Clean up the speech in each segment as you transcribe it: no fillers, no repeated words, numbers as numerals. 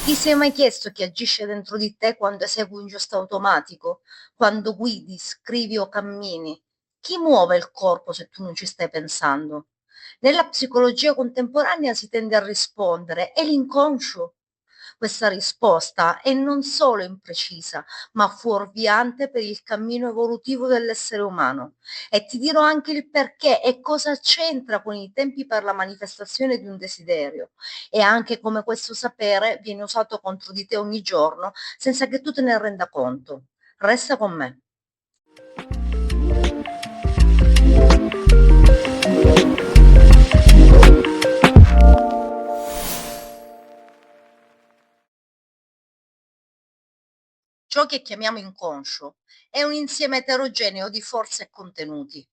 Ti sei mai chiesto chi agisce dentro di te quando esegui un gesto automatico, quando guidi, scrivi o cammini? Chi muove il corpo se tu non ci stai pensando? Nella psicologia contemporanea si tende a rispondere, è l'inconscio. Questa risposta è non solo imprecisa, ma fuorviante per il cammino evolutivo dell'essere umano. E ti dirò anche il perché e cosa c'entra con i tempi per la manifestazione di un desiderio e anche come questo sapere viene usato contro di te ogni giorno senza che tu te ne renda conto. Resta con me. Ciò che chiamiamo inconscio è un insieme eterogeneo di forze e contenuti,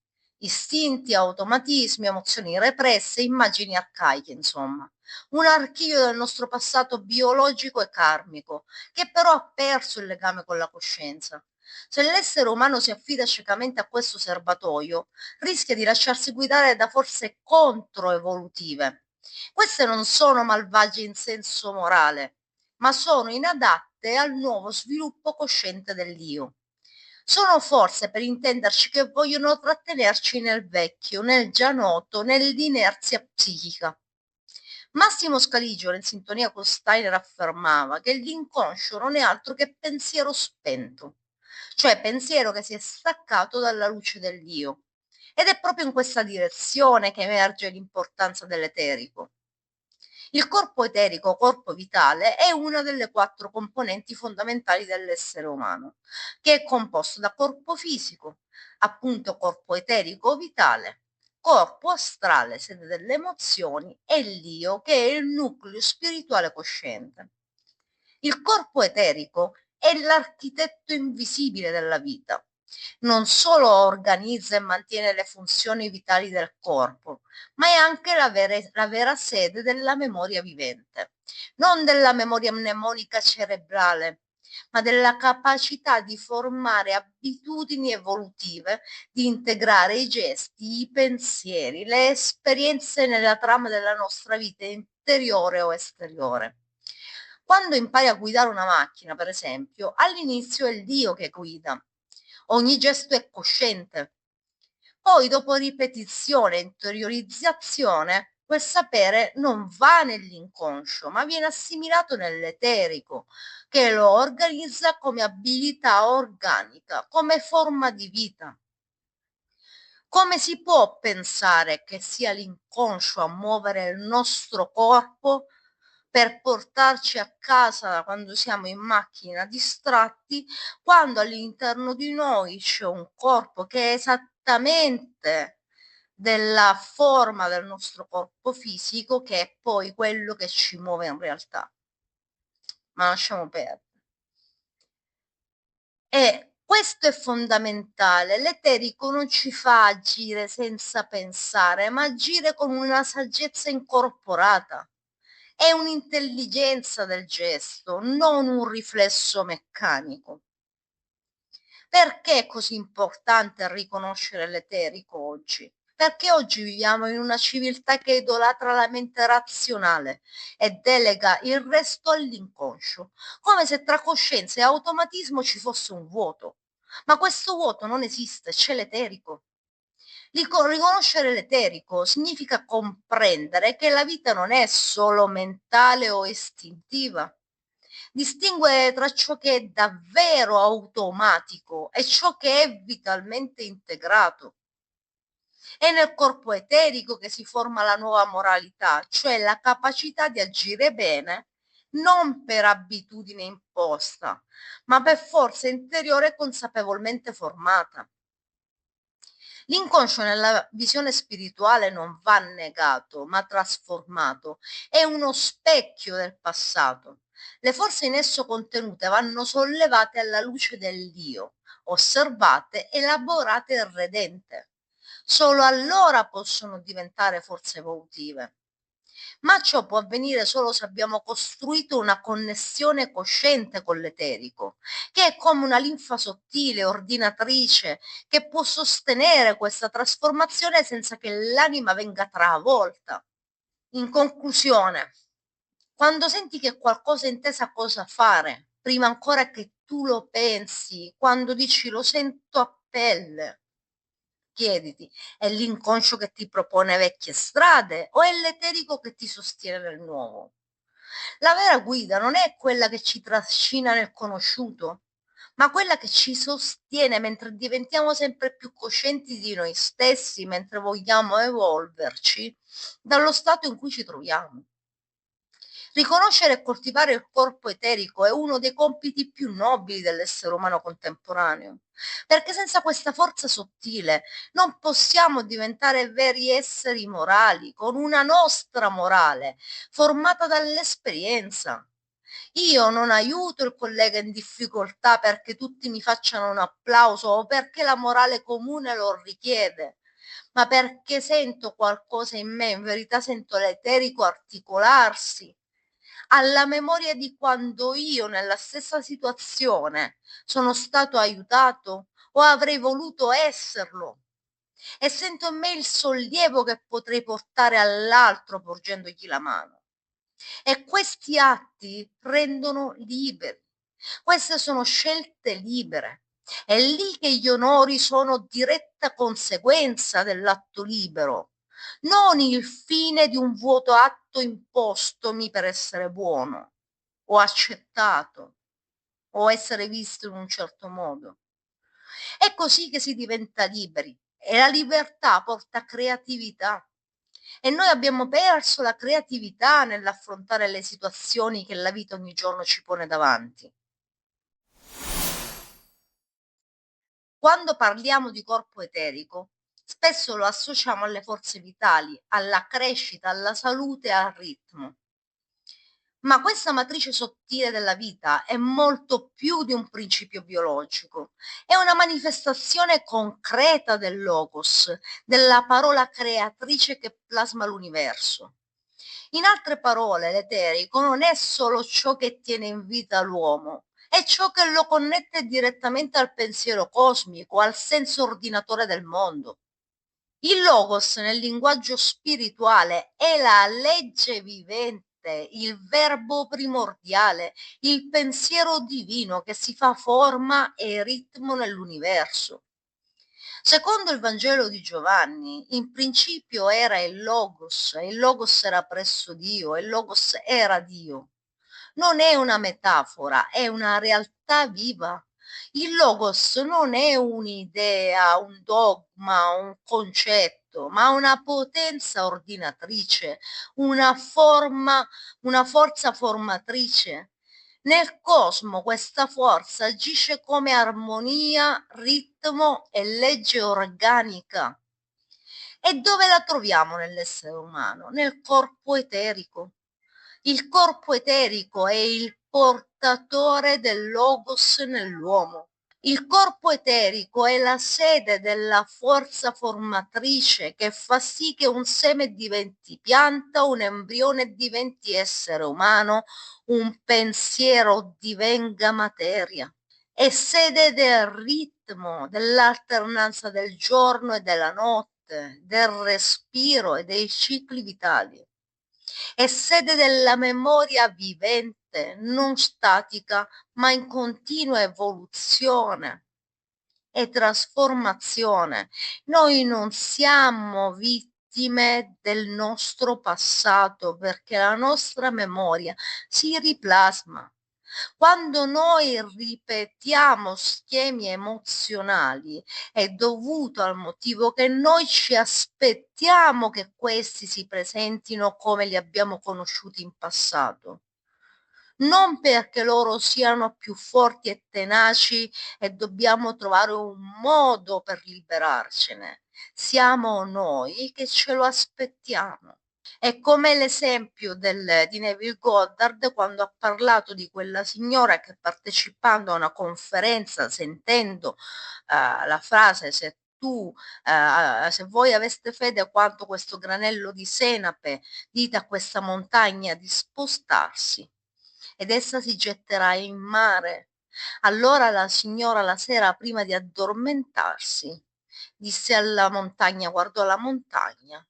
istinti, automatismi, emozioni represse, immagini arcaiche, insomma. Un archivio del nostro passato biologico e karmico, che però ha perso il legame con la coscienza. Se l'essere umano si affida ciecamente a questo serbatoio, rischia di lasciarsi guidare da forze controevolutive. Queste non sono malvagie in senso morale, ma sono inadatte al nuovo sviluppo cosciente dell'io. Sono forze, per intenderci, che vogliono trattenerci nel vecchio, nel già noto, nell'inerzia psichica. Massimo Scaligiolo, in sintonia con Steiner, affermava che l'inconscio non è altro che pensiero spento, cioè pensiero che si è staccato dalla luce dell'io. Ed è proprio in questa direzione che emerge l'importanza dell'eterico. Il corpo eterico, corpo vitale, è una delle quattro componenti fondamentali dell'essere umano, che è composto da corpo fisico, appunto corpo eterico vitale, corpo astrale, sede delle emozioni, e l'io, che è il nucleo spirituale cosciente. Il corpo eterico è l'architetto invisibile della vita. Non solo organizza e mantiene le funzioni vitali del corpo, ma è anche la vera sede della memoria vivente, non della memoria mnemonica cerebrale, ma della capacità di formare abitudini evolutive, di integrare i gesti, i pensieri, le esperienze nella trama della nostra vita interiore o esteriore. Quando impari a guidare una macchina, per esempio, all'inizio è il Dio che guida. Ogni gesto è cosciente. Poi, dopo ripetizione e interiorizzazione, quel sapere non va nell'inconscio, ma viene assimilato nell'eterico, che lo organizza come abilità organica, come forma di vita. Come si può pensare che sia l'inconscio a muovere il nostro corpo per portarci a casa quando siamo in macchina distratti, quando all'interno di noi c'è un corpo che è esattamente della forma del nostro corpo fisico, che è poi quello che ci muove in realtà. Ma lasciamo perdere. E questo è fondamentale. L'eterico non ci fa agire senza pensare, ma agire con una saggezza incorporata. È un'intelligenza del gesto, non un riflesso meccanico. Perché è così importante riconoscere l'eterico oggi? Perché oggi viviamo in una civiltà che idolatra la mente razionale e delega il resto all'inconscio, come se tra coscienza e automatismo ci fosse un vuoto. Ma questo vuoto non esiste, c'è l'eterico. Riconoscere l'eterico significa comprendere che la vita non è solo mentale o istintiva. Distingue tra ciò che è davvero automatico e ciò che è vitalmente integrato. È nel corpo eterico che si forma la nuova moralità, cioè la capacità di agire bene non per abitudine imposta, ma per forza interiore consapevolmente formata. L'inconscio nella visione spirituale non va negato, ma trasformato. È uno specchio del passato. Le forze in esso contenute vanno sollevate alla luce dell'io, osservate, elaborate e redente. Solo allora possono diventare forze evolutive. Ma ciò può avvenire solo se abbiamo costruito una connessione cosciente con l'eterico, che è come una linfa sottile, ordinatrice, che può sostenere questa trasformazione senza che l'anima venga travolta. In conclusione, Quando senti che qualcosa in te sa cosa fare, prima ancora che tu lo pensi, quando dici lo sento a pelle, chiediti, è l'inconscio che ti propone vecchie strade o è l'eterico che ti sostiene nel nuovo? La vera guida non è quella che ci trascina nel conosciuto, ma quella che ci sostiene mentre diventiamo sempre più coscienti di noi stessi, mentre vogliamo evolverci dallo stato in cui ci troviamo. Riconoscere e coltivare il corpo eterico è uno dei compiti più nobili dell'essere umano contemporaneo, perché senza questa forza sottile non possiamo diventare veri esseri morali, con una nostra morale formata dall'esperienza. Io non aiuto il collega in difficoltà perché tutti mi facciano un applauso o perché la morale comune lo richiede, ma perché sento qualcosa in me, in verità sento l'eterico articolarsi alla memoria di quando io nella stessa situazione sono stato aiutato o avrei voluto esserlo e sento in me il sollievo che potrei portare all'altro porgendogli la mano. E questi atti rendono liberi. Queste sono scelte libere. È lì che gli onori sono diretta conseguenza dell'atto libero, non il fine di un vuoto atto impostomi per essere buono o accettato o essere visto in un certo modo. È così che si diventa liberi e la libertà porta creatività. E noi abbiamo perso la creatività nell'affrontare le situazioni che la vita ogni giorno ci pone davanti. Quando parliamo di corpo eterico, spesso lo associamo alle forze vitali, alla crescita, alla salute e al ritmo. Ma questa matrice sottile della vita è molto più di un principio biologico, è una manifestazione concreta del logos, della parola creatrice che plasma l'universo. In altre parole, l'eterico non è solo ciò che tiene in vita l'uomo, è ciò che lo connette direttamente al pensiero cosmico, al senso ordinatore del mondo. Il logos nel linguaggio spirituale è la legge vivente, il verbo primordiale, il pensiero divino che si fa forma e ritmo nell'universo. Secondo il Vangelo di Giovanni, in principio era e il Logos era presso Dio, e il Logos era Dio. Non è una metafora, è una realtà viva. Il Logos non è un'idea, un dogma, un concetto, ma una potenza ordinatrice, una forma, una forza formatrice. Nel cosmo questa forza agisce come armonia, ritmo e legge organica. E dove la troviamo nell'essere umano? Nel corpo eterico. Il corpo eterico è il portatore del logos nell'uomo. Il corpo eterico è la sede della forza formatrice che fa sì che un seme diventi pianta, un embrione diventi essere umano, un pensiero divenga materia. È sede del ritmo, dell'alternanza del giorno e della notte, del respiro e dei cicli vitali. È sede della memoria vivente, non statica, ma in continua evoluzione e trasformazione. Noi non siamo vittime del nostro passato perché la nostra memoria si riplasma. Quando noi ripetiamo schemi emozionali è dovuto al motivo che noi ci aspettiamo che questi si presentino come li abbiamo conosciuti in passato. Non perché loro siano più forti e tenaci e dobbiamo trovare un modo per liberarcene. Siamo noi che ce lo aspettiamo. È come l'esempio di Neville Goddard quando ha parlato di quella signora che partecipando a una conferenza, sentendo la frase se voi aveste fede quanto questo granello di senape, dite a questa montagna di spostarsi ed essa si getterà in mare. Allora la signora la sera prima di addormentarsi disse alla montagna, guardò la montagna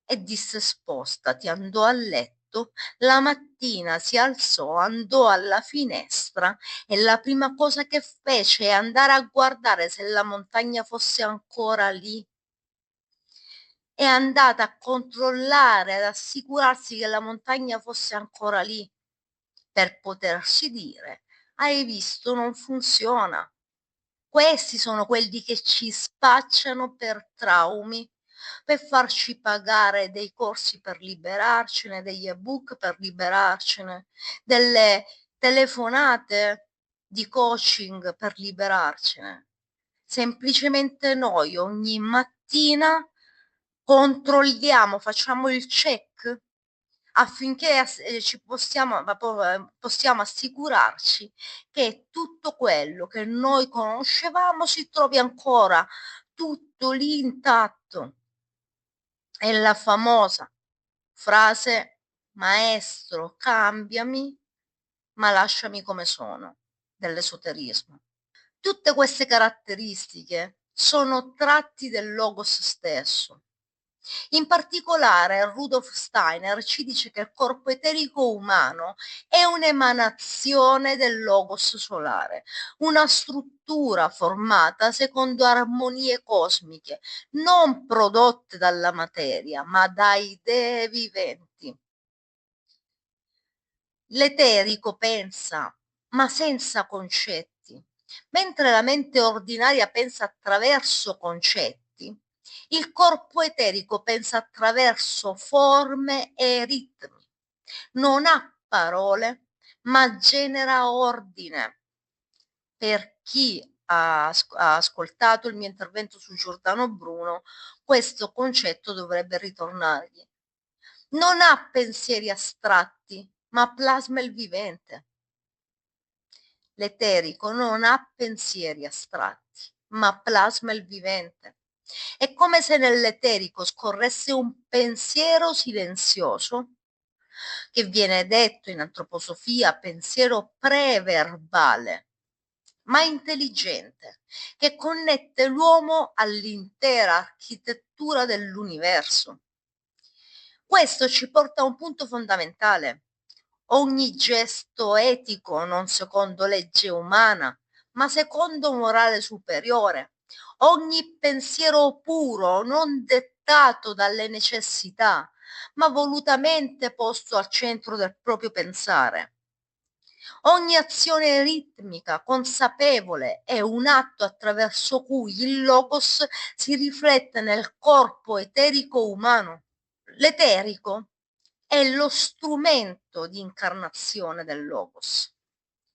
e disse spostati, andò a letto fatto? La mattina si alzò, andò alla finestra e la prima cosa che fece è andare a guardare se la montagna fosse ancora lì. È andata a controllare, ad assicurarsi che la montagna fosse ancora lì, per potersi dire: hai visto, non funziona. Questi sono quelli che ci spacciano per traumi, per farci pagare dei corsi per liberarcene, degli ebook per liberarcene, delle telefonate di coaching per liberarcene. Semplicemente noi ogni mattina controlliamo, facciamo il check affinché possiamo assicurarci che tutto quello che noi conoscevamo si trovi ancora tutto lì intatto. È la famosa frase: maestro, cambiami, ma lasciami come sono, dell'esoterismo. Tutte queste caratteristiche sono tratti del logos stesso. In particolare, Rudolf Steiner ci dice che il corpo eterico umano è un'emanazione del logos solare, una struttura formata secondo armonie cosmiche, non prodotte dalla materia, ma da idee viventi. L'eterico pensa, ma senza concetti, mentre la mente ordinaria pensa attraverso concetti. Il corpo eterico pensa attraverso forme e ritmi. Non ha parole, ma genera ordine. Per chi ha ascoltato il mio intervento su Giordano Bruno, questo concetto dovrebbe ritornargli. Non ha pensieri astratti, ma plasma il vivente. L'eterico non ha pensieri astratti, ma plasma il vivente. È come se nell'eterico scorresse un pensiero silenzioso, che viene detto in antroposofia pensiero preverbale, ma intelligente, che connette l'uomo all'intera architettura dell'universo. Questo ci porta a un punto fondamentale. Ogni gesto etico non secondo legge umana, ma secondo morale superiore. Ogni pensiero puro non dettato dalle necessità, ma volutamente posto al centro del proprio pensare. Ogni azione ritmica, consapevole, è un atto attraverso cui il logos si riflette nel corpo eterico umano. L'eterico è lo strumento di incarnazione del logos.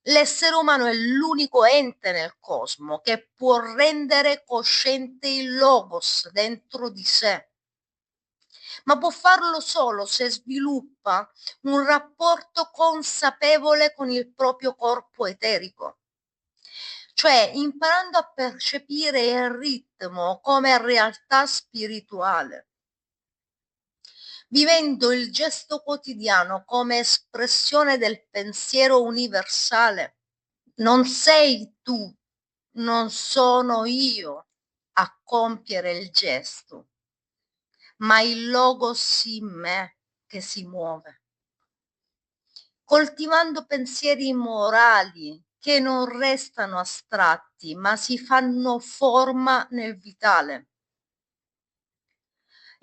L'essere umano è l'unico ente nel cosmo che può rendere cosciente il logos dentro di sé, ma può farlo solo se sviluppa un rapporto consapevole con il proprio corpo eterico, cioè imparando a percepire il ritmo come realtà spirituale, vivendo il gesto quotidiano come espressione del pensiero universale. Non sei tu, non sono io a compiere il gesto, ma il logos in me che si muove, coltivando pensieri morali che non restano astratti, ma si fanno forma nel vitale.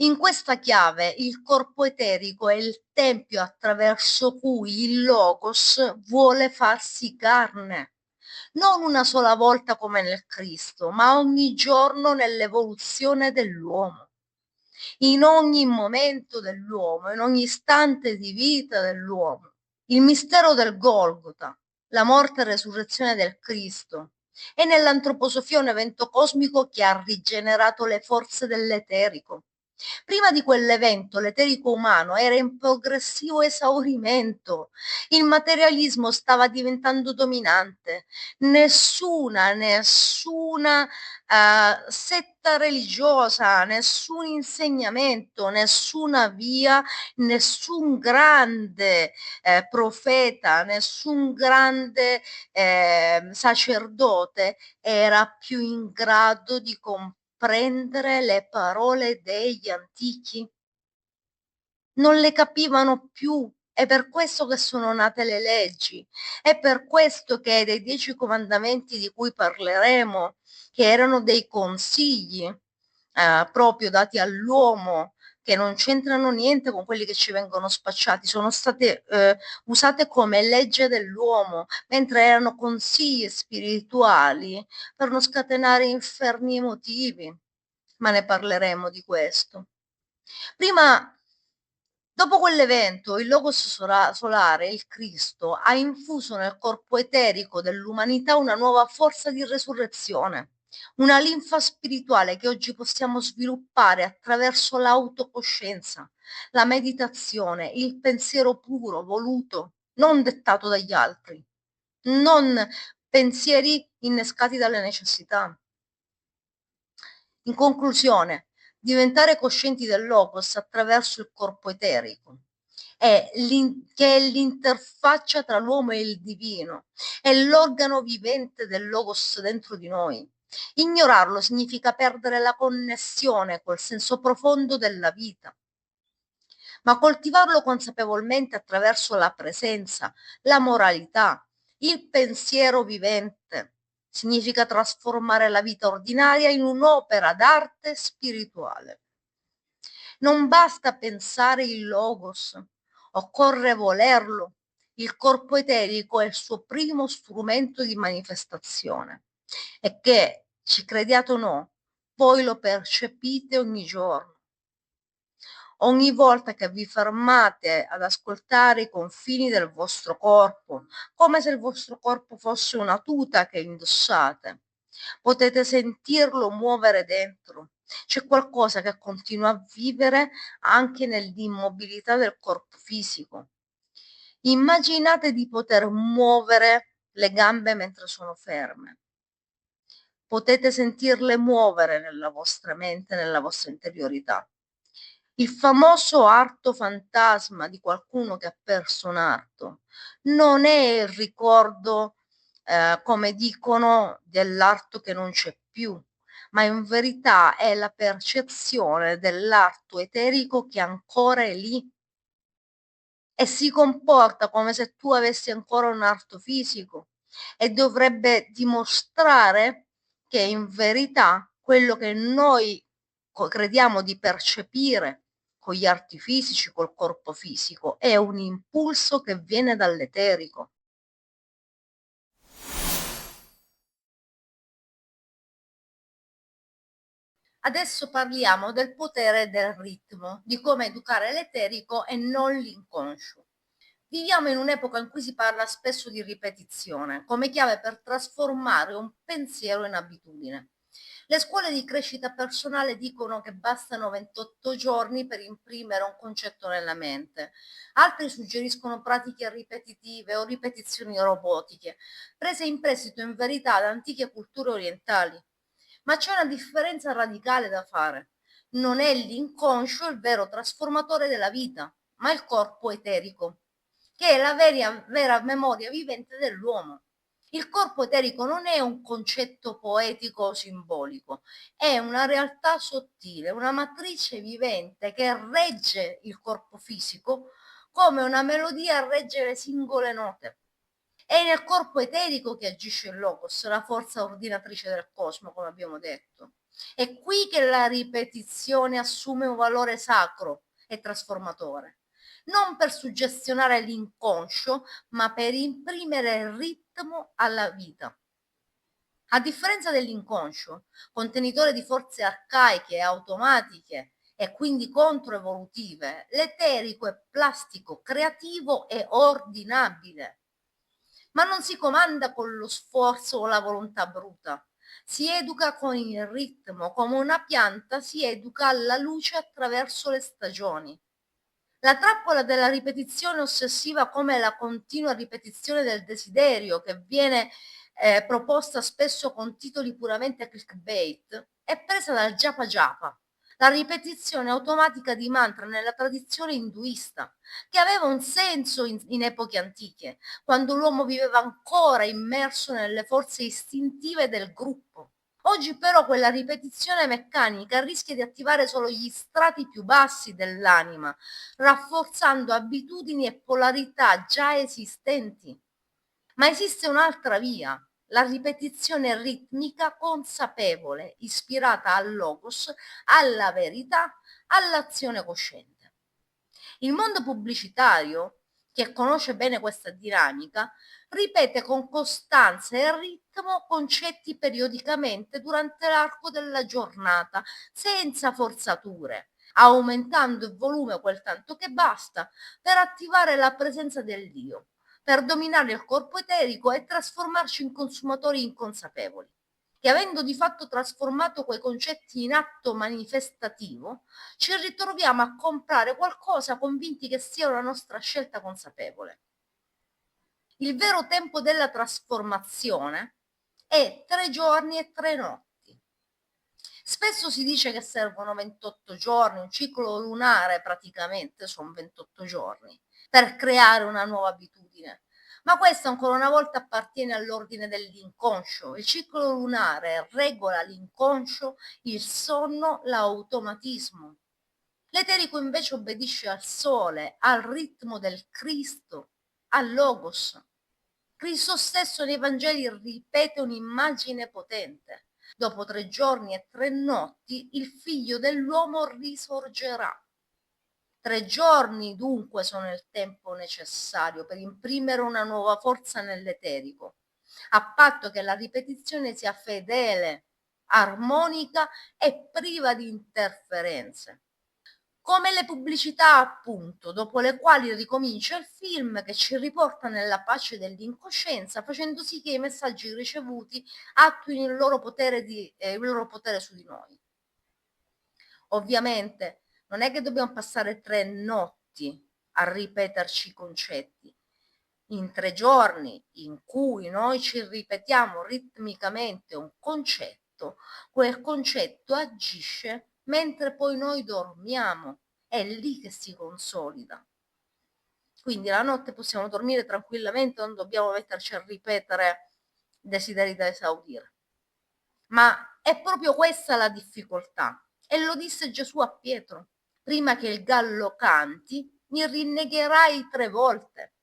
In questa chiave il corpo eterico è il tempio attraverso cui il logos vuole farsi carne, non una sola volta come nel Cristo, ma ogni giorno nell'evoluzione dell'uomo, in ogni momento dell'uomo, in ogni istante di vita dell'uomo. Il mistero del Golgota, la morte e resurrezione del Cristo, è nell'antroposofia un evento cosmico che ha rigenerato le forze dell'eterico. Prima di quell'evento l'eterico umano era in progressivo esaurimento, il materialismo stava diventando dominante, nessuna setta religiosa, nessun insegnamento, nessuna via, nessun grande profeta, nessun grande sacerdote era più in grado di comprendere le parole degli antichi. Non le capivano più È per questo che sono nate le leggi, è per questo che dei 10 comandamenti di cui parleremo, che erano dei consigli, proprio dati all'uomo, che non c'entrano niente con quelli che ci vengono spacciati, sono state, usate come legge dell'uomo, mentre erano consigli spirituali per non scatenare inferni emotivi. Ma ne parleremo di questo. Prima Dopo quell'evento, il Logos solare, il Cristo, ha infuso nel corpo eterico dell'umanità una nuova forza di resurrezione, una linfa spirituale che oggi possiamo sviluppare attraverso l'autocoscienza, la meditazione, il pensiero puro, voluto, non dettato dagli altri, non pensieri innescati dalle necessità. In conclusione, diventare coscienti del logos attraverso il corpo eterico che è l'interfaccia tra l'uomo e il divino, è l'organo vivente del logos dentro di noi. Ignorarlo significa perdere la connessione col senso profondo della vita, ma coltivarlo consapevolmente attraverso la presenza, la moralità, il pensiero vivente. Significa trasformare la vita ordinaria in un'opera d'arte spirituale. Non basta pensare il logos, occorre volerlo. Il corpo eterico è il suo primo strumento di manifestazione e che, ci crediate o no, voi lo percepite ogni giorno. Ogni volta che vi fermate ad ascoltare i confini del vostro corpo, come se il vostro corpo fosse una tuta che indossate, potete sentirlo muovere dentro. C'è qualcosa che continua a vivere anche nell'immobilità del corpo fisico. Immaginate di poter muovere le gambe mentre sono ferme. Potete sentirle muovere nella vostra mente, nella vostra interiorità. Il famoso arto fantasma di qualcuno che ha perso un arto non è il ricordo, come dicono, dell'arto che non c'è più, ma in verità è la percezione dell'arto eterico che ancora è lì e si comporta come se tu avessi ancora un arto fisico e dovrebbe dimostrare che in verità quello che noi crediamo di percepire con gli arti fisici, col corpo fisico, è un impulso che viene dall'eterico. Adesso parliamo del potere del ritmo, di come educare l'eterico e non l'inconscio. Viviamo in un'epoca in cui si parla spesso di ripetizione come chiave per trasformare un pensiero in abitudine. Le scuole di crescita personale dicono che bastano 28 giorni per imprimere un concetto nella mente. Altri suggeriscono pratiche ripetitive o ripetizioni robotiche, prese in prestito in verità da antiche culture orientali. Ma c'è una differenza radicale da fare. Non è l'inconscio il vero trasformatore della vita, ma il corpo eterico, che è la vera memoria vivente dell'uomo. Il corpo eterico non è un concetto poetico o simbolico, è una realtà sottile, una matrice vivente che regge il corpo fisico come una melodia regge le singole note. È nel corpo eterico che agisce il logos, la forza ordinatrice del cosmo, come abbiamo detto. È qui che la ripetizione assume un valore sacro e trasformatore, non per suggestionare l'inconscio, ma per imprimere il ritmo alla vita. A differenza dell'inconscio, contenitore di forze arcaiche e automatiche e quindi controevolutive, l'eterico è plastico, creativo e ordinabile. Ma non si comanda con lo sforzo o la volontà bruta. Si educa con il ritmo, come una pianta si educa alla luce attraverso le stagioni. La trappola della ripetizione ossessiva come la continua ripetizione del desiderio che viene proposta spesso con titoli puramente clickbait è presa dal japa japa, la ripetizione automatica di mantra nella tradizione induista, che aveva un senso in epoche antiche, quando l'uomo viveva ancora immerso nelle forze istintive del gruppo. Oggi però quella ripetizione meccanica rischia di attivare solo gli strati più bassi dell'anima, rafforzando abitudini e polarità già esistenti. Ma esiste un'altra via, la ripetizione ritmica consapevole, ispirata al logos, alla verità, all'azione cosciente. Il mondo pubblicitario, che conosce bene questa dinamica, ripete con costanza e ritmo concetti periodicamente durante l'arco della giornata, senza forzature, aumentando il volume quel tanto che basta per attivare la presenza dell'io, per dominare il corpo eterico e trasformarci in consumatori inconsapevoli, che avendo di fatto trasformato quei concetti in atto manifestativo, ci ritroviamo a comprare qualcosa convinti che sia una nostra scelta consapevole. Il vero tempo della trasformazione è 3 giorni e 3 notti. Spesso si dice che servono 28 giorni, un ciclo lunare praticamente sono 28 giorni, per creare una nuova abitudine. Ma questo ancora una volta appartiene all'ordine dell'inconscio. Il ciclo lunare regola l'inconscio, il sonno, l'automatismo. L'eterico invece obbedisce al sole, al ritmo del Cristo, al Logos. Cristo stesso nei Vangeli ripete un'immagine potente. Dopo 3 giorni e 3 notti il figlio dell'uomo risorgerà. 3 giorni dunque sono il tempo necessario per imprimere una nuova forza nell'eterico, a patto che la ripetizione sia fedele, armonica e priva di interferenze. Come le pubblicità, appunto, dopo le quali ricomincia il film che ci riporta nella pace dell'incoscienza, facendo sì che i messaggi ricevuti attuino il loro potere su di noi. Ovviamente non è che dobbiamo passare 3 notti a ripeterci i concetti. In 3 giorni in cui noi ci ripetiamo ritmicamente un concetto, quel concetto agisce mentre poi noi dormiamo. È lì che si consolida. Quindi la notte possiamo dormire tranquillamente, non dobbiamo metterci a ripetere desideri da esaudire. Ma è proprio questa la difficoltà. E lo disse Gesù a Pietro: prima che il gallo canti, mi rinnegherai 3 volte.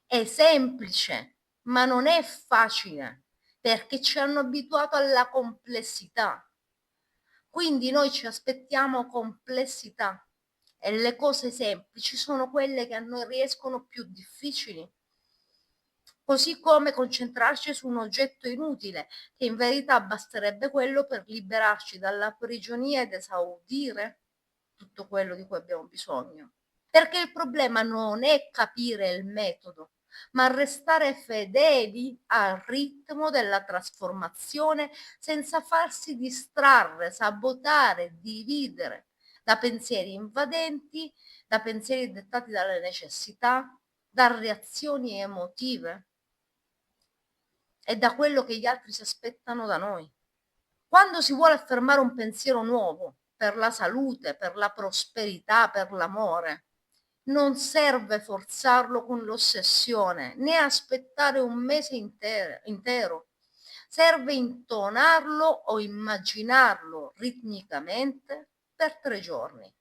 È semplice, ma non è facile, perché ci hanno abituato alla complessità. Quindi noi ci aspettiamo complessità e le cose semplici sono quelle che a noi riescono più difficili. Così come concentrarci su un oggetto inutile, che in verità basterebbe quello per liberarci dalla prigionia ed esaudire tutto quello di cui abbiamo bisogno. Perché il problema non è capire il metodo, ma restare fedeli al ritmo della trasformazione senza farsi distrarre, sabotare, dividere da pensieri invadenti, da pensieri dettati dalle necessità, da reazioni emotive e da quello che gli altri si aspettano da noi. Quando si vuole affermare un pensiero nuovo per la salute, per la prosperità, per l'amore, non serve forzarlo con l'ossessione, né aspettare un mese intero. Serve intonarlo o immaginarlo ritmicamente per 3 giorni,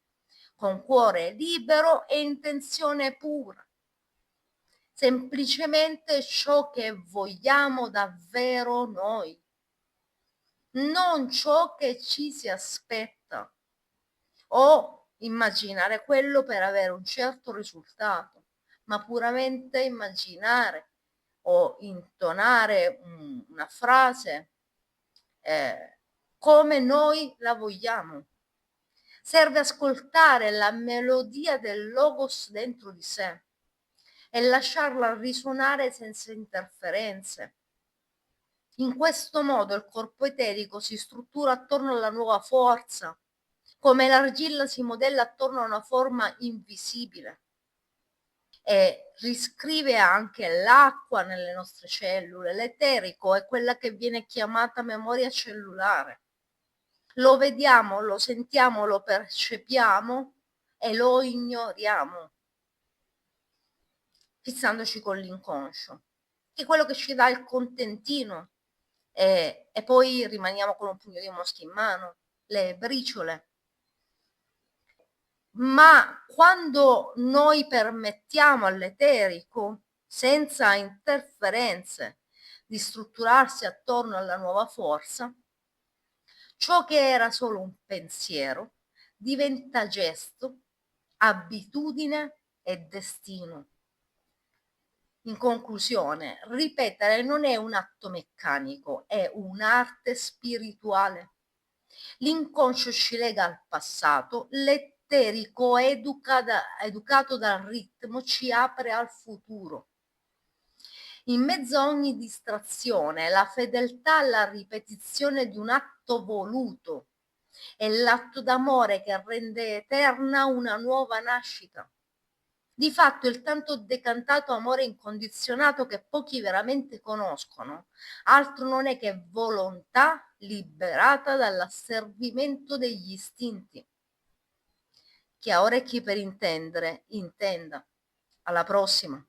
con cuore libero e intenzione pura. Semplicemente ciò che vogliamo davvero noi, non ciò che ci si aspetta, o immaginare quello per avere un certo risultato, ma puramente immaginare o intonare una frase come noi la vogliamo. Serve ascoltare la melodia del logos dentro di sé e lasciarla risuonare senza interferenze. In questo modo il corpo eterico si struttura attorno alla nuova forza, come l'argilla si modella attorno a una forma invisibile, e riscrive anche l'acqua nelle nostre cellule. L'eterico è quella che viene chiamata memoria cellulare. Lo vediamo, lo sentiamo, lo percepiamo e lo ignoriamo, fissandoci con l'inconscio, che è quello che ci dà il contentino e poi rimaniamo con un pugno di mosche in mano, le briciole. Ma quando noi permettiamo all'eterico, senza interferenze, di strutturarsi attorno alla nuova forza, ciò che era solo un pensiero diventa gesto, abitudine e destino. In conclusione, ripetere non è un atto meccanico, è un'arte spirituale. L'inconscio ci lega al passato, l'eterico educato dal ritmo ci apre al futuro. In mezzo a ogni distrazione, la fedeltà alla ripetizione di un atto voluto è l'atto d'amore che rende eterna una nuova nascita. Di fatto il tanto decantato amore incondizionato che pochi veramente conoscono, altro non è che volontà liberata dall'asservimento degli istinti. Chi ha orecchi per intendere, intenda. Alla prossima.